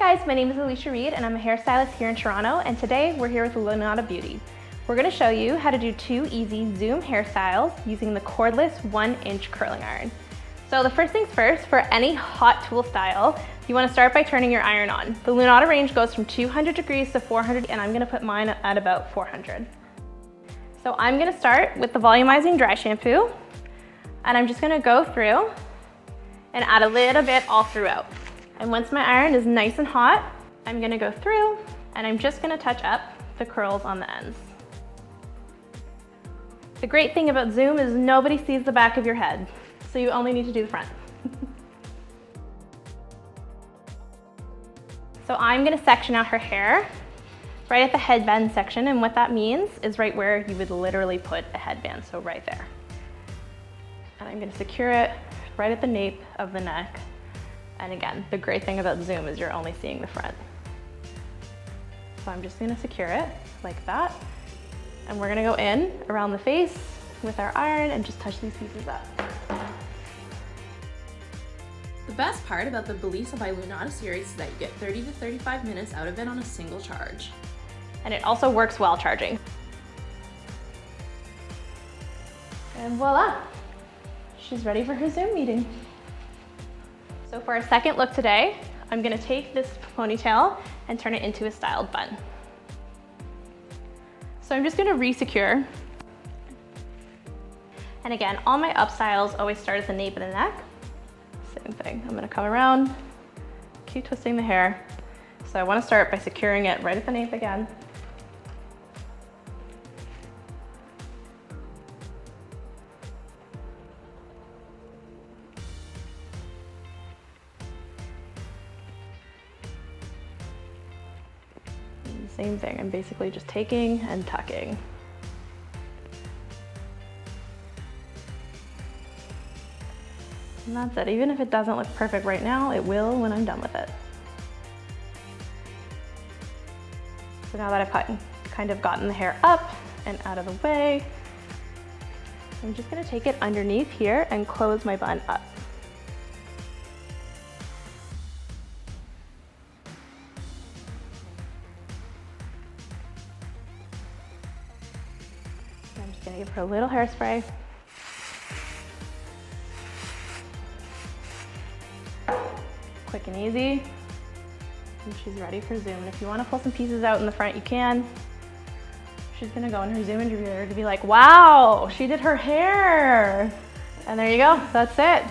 guys, my name is Alicia Reed and I'm a hairstylist here in Toronto, and today we're here with Lunata Beauty. We're going to show you how to do 2 easy zoom hairstyles using the cordless 1-inch curling iron. So the first things first, for any hot tool style, you want to start by turning your iron on. The Lunata range goes from 200 degrees to 400, and I'm going to put mine at about 400. So I'm going to start with the volumizing dry shampoo, and I'm just going to go through and add a little bit all throughout. And once my iron is nice and hot, I'm gonna go through and I'm just gonna touch up the curls on the ends. The great thing about zoom is nobody sees the back of your head, so you only need to do the front. So I'm gonna section out her hair right at the headband section, and what that means is right where you would literally put a headband, so right there. And I'm gonna secure it right at the nape of the neck. And again, the great thing about zoom is you're only seeing the front. So I'm just gonna secure it like that. And we're gonna go in around the face with our iron and just touch these pieces up. The best part about the Belisa by Lunata series is that you get 30 to 35 minutes out of it on a single charge. And it also works while charging. And voila, she's ready for her Zoom meeting. So for our second look today, I'm gonna take this ponytail and turn it into a styled bun. So I'm just gonna re-secure. And again, all my up styles always start at the nape of the neck. Same thing, I'm gonna come around, keep twisting the hair. So I wanna start by securing it right at the nape again. Same thing, I'm basically just taking and tucking. And that's it. Even if it doesn't look perfect right now, it will when I'm done with it. So now that I've kind of gotten the hair up and out of the way, I'm just gonna take it underneath here and close my bun up. I'm just gonna give her a little hairspray. Quick and easy. And she's ready for Zoom. And if you wanna pull some pieces out in the front, you can. She's gonna go in her Zoom interviewer to be like, wow, she did her hair. And there you go, that's it.